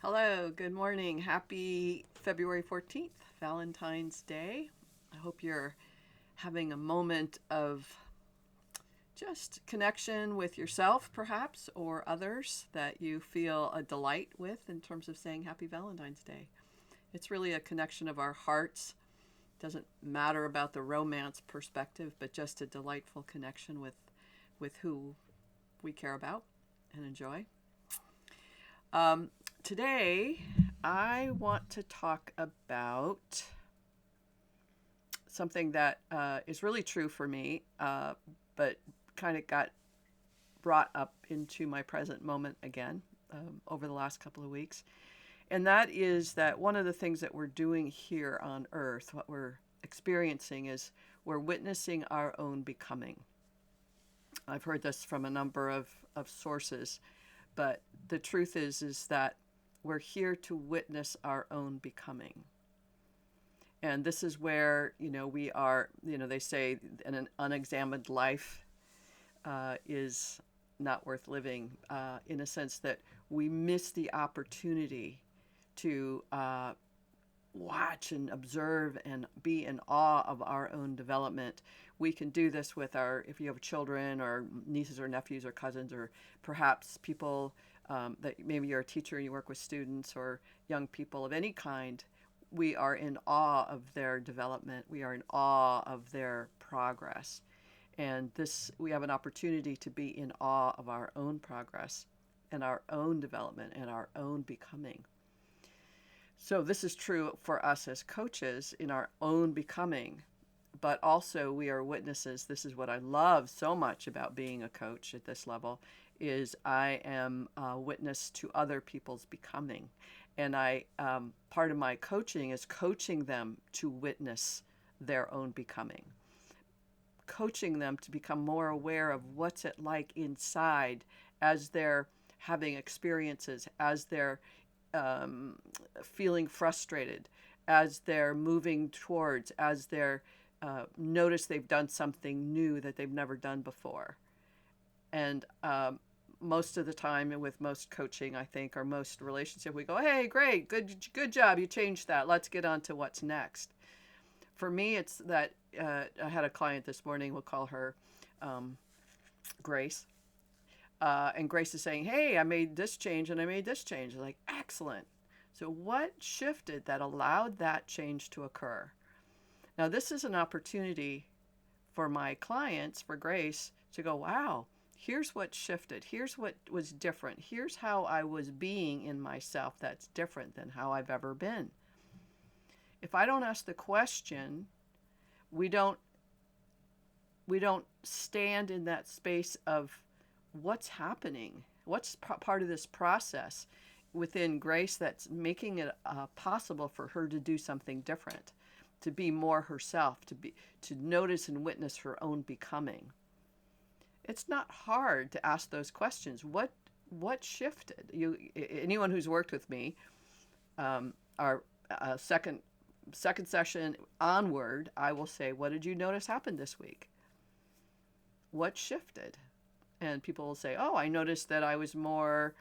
Hello, good morning. Happy February 14th, Valentine's Day. I hope you're having a moment of just connection with yourself, perhaps, or others that you feel a delight with in terms of saying Happy Valentine's Day. It's really a connection of our hearts. Doesn't matter about the romance perspective, but just a delightful connection with who we care about and enjoy. Today, I want to talk about something that is really true for me, but kind of got brought up into my present moment again over the last couple of weeks. And that is that one of the things that we're doing here on earth, what we're experiencing, is we're witnessing our own becoming. I've heard this from a number of sources, but the truth is that we're here to witness our own becoming. And this is where, we are, they say an unexamined life is not worth living, in a sense that we miss the opportunity to watch and observe and be in awe of our own development. We can do this with if you have children or nieces or nephews or cousins, or perhaps people that maybe you're a teacher and you work with students or young people of any kind. We are in awe of their development. We are in awe of their progress. And we have an opportunity to be in awe of our own progress and our own development and our own becoming. So this is true for us as coaches in our own becoming, but also we are witnesses. This is what I love so much about being a coach at this level, is I am a witness to other people's becoming. And part of my coaching is coaching them to witness their own becoming, coaching them to become more aware of what's it like inside as they're having experiences, as they're feeling frustrated, as they're moving towards, as they're notice they've done something new that they've never done before. And most of the time, and with most coaching, I think, or most relationship, we go, "Hey, great, good job, you changed that. Let's get on to what's next." For me, it's that I had a client this morning. We'll call her Grace. And Grace is saying, "Hey, I made this change and I made this change." I'm like, excellent. So what shifted that allowed that change to occur? Now, this is an opportunity for my clients, for Grace, to go, wow, here's what shifted. Here's what was different. Here's how I was being in myself that's different than how I've ever been. If I don't ask the question, we don't stand in that space of what's happening, what's part of this process within Grace that's making it possible for her to do something different, to be more herself, to notice and witness her own becoming. It's not hard to ask those questions. What shifted? Anyone who's worked with me, our second session onward, I will say, what did you notice happened this week? What shifted? And people will say, oh, I noticed that I was more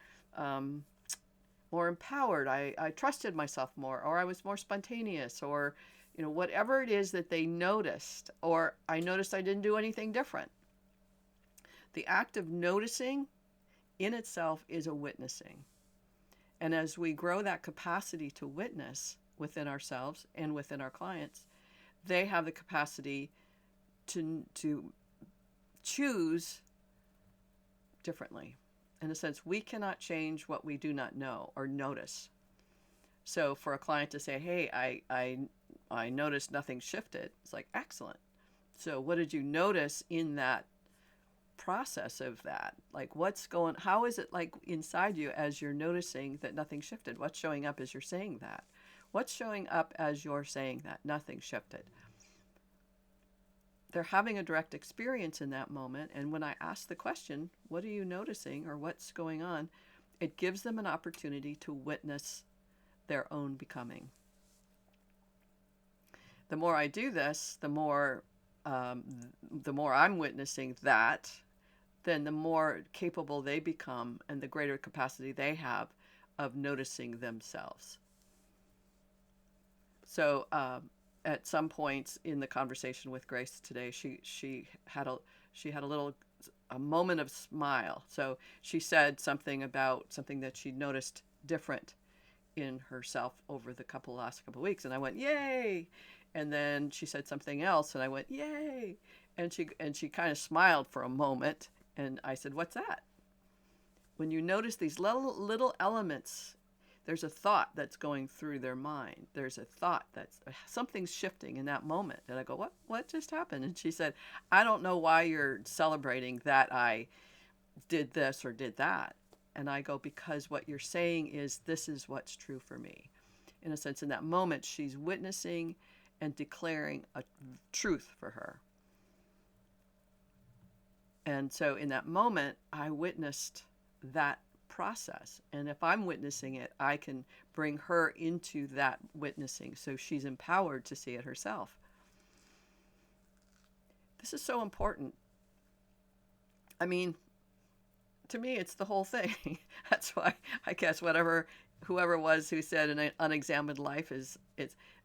empowered. I trusted myself more, or I was more spontaneous, or whatever it is that they noticed, or I noticed I didn't do anything different. The act of noticing in itself is a witnessing. And as we grow that capacity to witness within ourselves and within our clients, they have the capacity to choose differently. In a sense, we cannot change what we do not know or notice. So for a client to say, hey, I noticed nothing shifted, it's like, excellent. So what did you notice in that process of that? Like, how is it like inside you as you're noticing that nothing shifted? What's showing up as you're saying that? What's showing up as you're saying that nothing shifted? They're having a direct experience in that moment. And when I ask the question, what are you noticing or what's going on? It gives them an opportunity to witness their own becoming. The more I do this, the more I'm witnessing that, then the more capable they become and the greater capacity they have of noticing themselves. So at some points in the conversation with Grace today, she had a little a moment of smile. So she said something about something that she noticed different in herself over the last couple of weeks, and I went yay. And then she said something else, and I went yay. And she kind of smiled for a moment, and I said, what's that? When you notice these little elements, there's a thought that's going through their mind. There's a thought that's something's shifting in that moment. And I go, what just happened? And she said, I don't know why you're celebrating that I did this or did that. And I go, because what you're saying is, this is what's true for me. In a sense, in that moment, she's witnessing and declaring a truth for her. And so in that moment, I witnessed that process. And if I'm witnessing it, I can bring her into that witnessing, so she's empowered to see it herself. This is so important. I mean, to me, it's the whole thing. That's why I guess whoever it was who said an unexamined life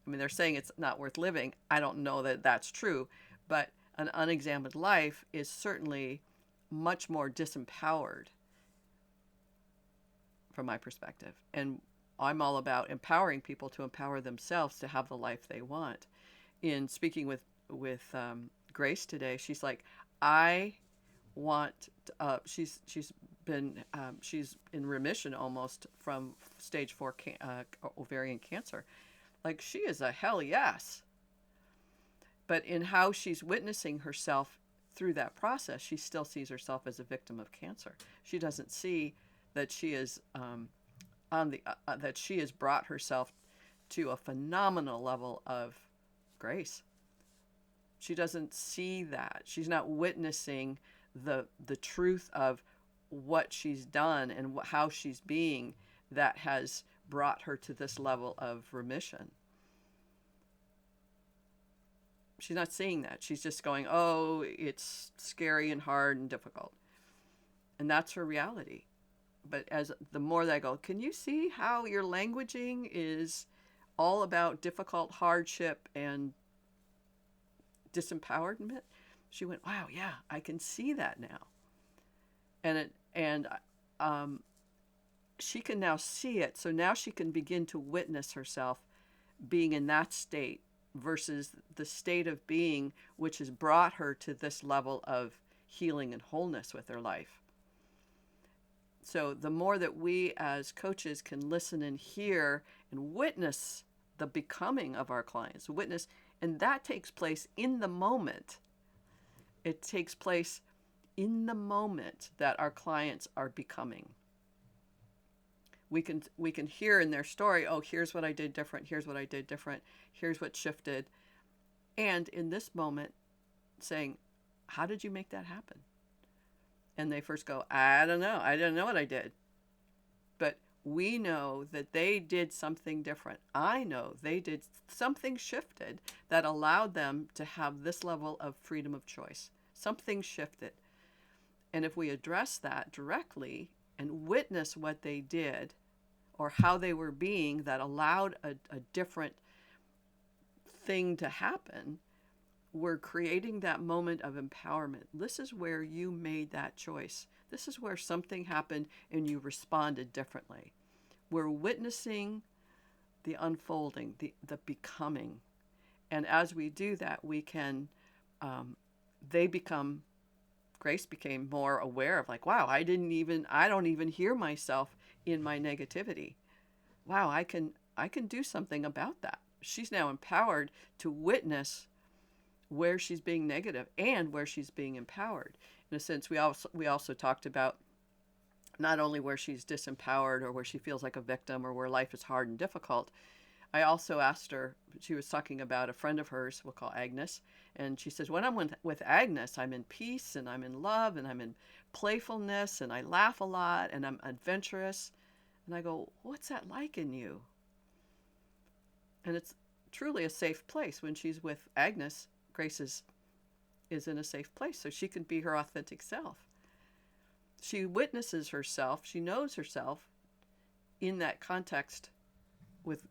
they're saying it's not worth living. I don't know that that's true, but an unexamined life is certainly much more disempowered from my perspective. And I'm all about empowering people to empower themselves to have the life they want. In speaking with Grace today, she's like, I want. She's in remission almost from stage 4 ovarian cancer. Like, she is a hell yes. But in how she's witnessing herself through that process, she still sees herself as a victim of cancer. She doesn't see that she is that she has brought herself to a phenomenal level of grace. She doesn't see that. She's not witnessing the truth of what she's done and how she's being that has brought her to this level of remission. She's not seeing that. She's just going, oh, it's scary and hard and difficult. And that's her reality. But as the more that I go, can you see how your languaging is all about difficult hardship and disempowerment? She went, wow, yeah, I can see that now. And she can now see it. So now she can begin to witness herself being in that state versus the state of being which has brought her to this level of healing and wholeness with her life. So the more that we as coaches can listen and hear and witness the becoming of our clients, and that takes place in the moment. It takes place in the moment that our clients are becoming. We can hear in their story, oh, here's what I did different, here's what I did different, here's what shifted. And in this moment, saying, how did you make that happen? And they first go, I don't know. I didn't know what I did. But we know that they did something different. I know they did something shifted that allowed them to have this level of freedom of choice. Something shifted. And if we address that directly and witness what they did or how they were being that allowed a different thing to happen, we're creating that moment of empowerment. This is where you made that choice. This is where something happened and you responded differently. We're witnessing the unfolding, the becoming. And as we do that, we can, Grace became more aware of like, wow, I don't even hear myself in my negativity. Wow, I can do something about that. She's now empowered to witness where she's being negative and where she's being empowered. In a sense, we also talked about not only where she's disempowered or where she feels like a victim or where life is hard and difficult. I also asked her, she was talking about a friend of hers, we'll call Agnes, and she says, when I'm with Agnes, I'm in peace and I'm in love and I'm in playfulness and I laugh a lot and I'm adventurous. And I go, what's that like in you? And it's truly a safe place. When she's with Agnes, Grace is in a safe place so she can be her authentic self. She witnesses herself, she knows herself in that context with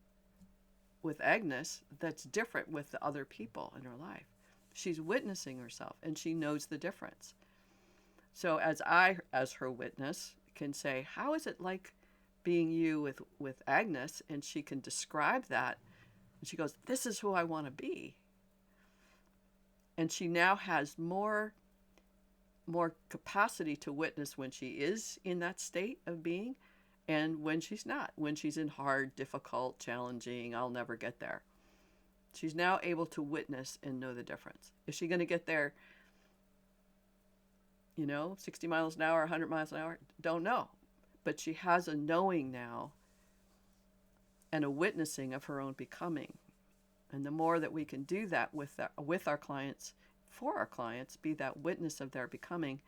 Agnes that's different with the other people in her life. She's witnessing herself and she knows the difference. So as I, as her witness, can say, how is it like being you with Agnes? And she can describe that. And she goes, this is who I want to be. And she now has more capacity to witness when she is in that state of being and when she's not, when she's in hard, difficult, challenging, I'll never get there. She's now able to witness and know the difference. Is she going to get there, 60 miles an hour, 100 miles an hour? Don't know. But she has a knowing now and a witnessing of her own becoming. And the more that we can do that with our clients, for our clients, be that witness of their becoming,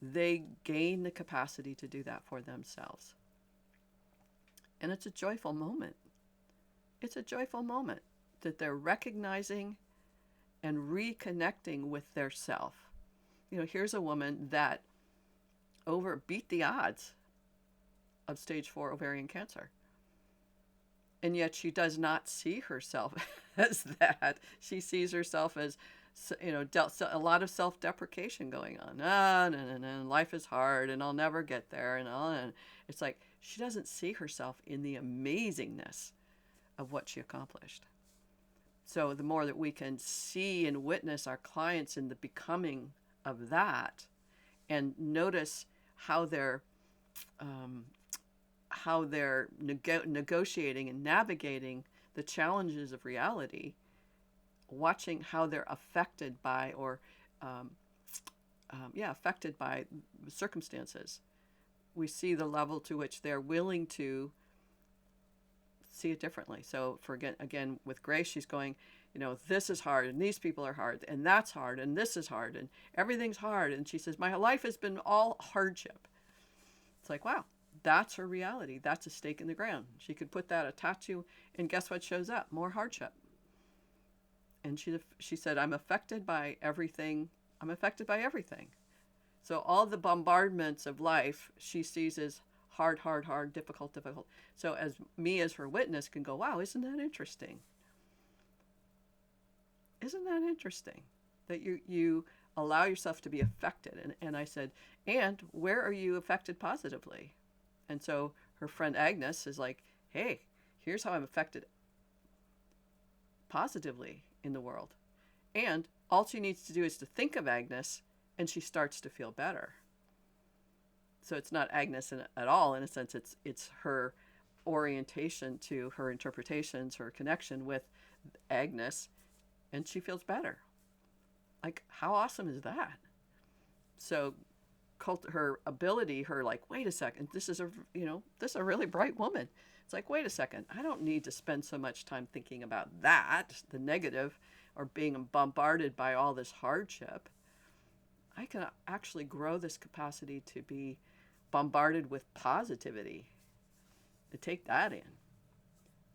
they gain the capacity to do that for themselves. And it's a joyful moment. It's a joyful moment that they're recognizing and reconnecting with their self. Here's a woman that beat the odds of stage 4 ovarian cancer. And yet she does not see herself as that. She sees herself as, a lot of self-deprecation going on. No, life is hard and I'll never get there. And it's like she doesn't see herself in the amazingness of what she accomplished. So the more that we can see and witness our clients in the becoming of that and notice how they're negotiating and navigating the challenges of reality, watching how they're affected by affected by circumstances. We see the level to which they're willing to see it differently. So again, with Grace, she's going, this is hard and these people are hard and that's hard and this is hard and everything's hard. And she says, my life has been all hardship. It's like, wow, that's her reality. That's a stake in the ground. She could put that, a tattoo, and guess what shows up? More hardship. And she said, I'm affected by everything. I'm affected by everything. So all the bombardments of life she sees as hard, difficult. So as her witness can go, wow, isn't that interesting? Isn't that interesting that you allow yourself to be affected? And I said, and where are you affected positively? And so her friend Agnes is like, hey, here's how I'm affected positively in the world. And all she needs to do is to think of Agnes and she starts to feel better. So it's not Agnes at all. In a sense, it's her orientation to her interpretations, her connection with Agnes, and she feels better. Like, how awesome is that? So her ability, wait a second, this is a really bright woman. It's like, wait a second, I don't need to spend so much time thinking about that, the negative, or being bombarded by all this hardship. I can actually grow this capacity to be bombarded with positivity, to take that in.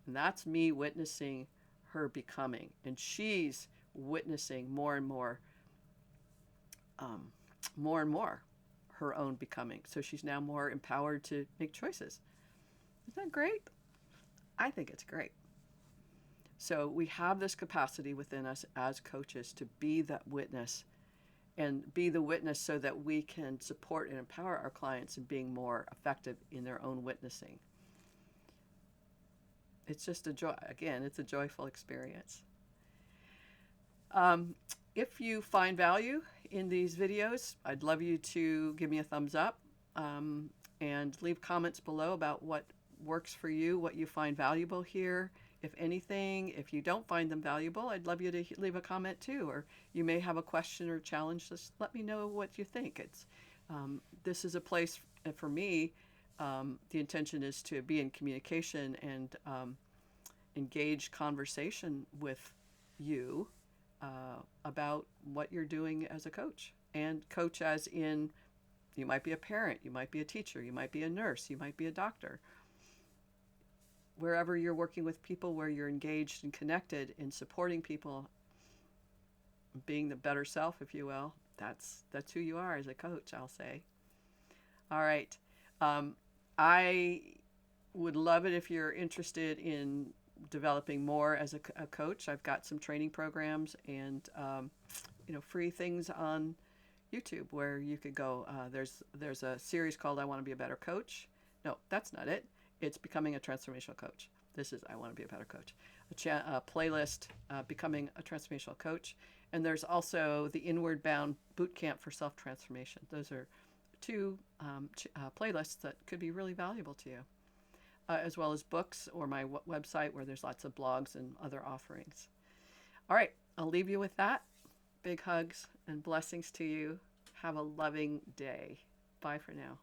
And that's me witnessing her becoming. And she's witnessing more and more her own becoming. So she's now more empowered to make choices. Isn't that great? I think it's great. So we have this capacity within us as coaches to be that witness, and be the witness so that we can support and empower our clients in being more effective in their own witnessing. It's just a joy. Again, it's a joyful experience. If you find value in these videos, I'd love you to give me a thumbs up and leave comments below about what works for you, what you find valuable here. If anything, if you don't find them valuable, I'd love you to leave a comment too, or you may have a question or challenge. Just let me know what you think. This is a place for me. The intention is to be in communication and engage conversation with you about what you're doing as a coach. And coach as in, you might be a parent, you might be a teacher, you might be a nurse, you might be a doctor. Wherever you're working with people, where you're engaged and connected in supporting people, being the better self, if you will, that's who you are as a coach, I'll say. All right. I Would love it if you're interested in developing more as a coach. I've got some training programs and free things on YouTube where you could go. There's a series called "I Want to Be a Better Coach." No, that's not it. It's Becoming a Transformational Coach. This is "I Want to Be a Better Coach." A playlist, Becoming a Transformational Coach, and there's also the Inward Bound Boot Camp for Self Transformation. Those are two playlists that could be really valuable to you, as well as books or my website where there's lots of blogs and other offerings. All right, I'll leave you with that. Big hugs and blessings to you. Have a loving day. Bye for now.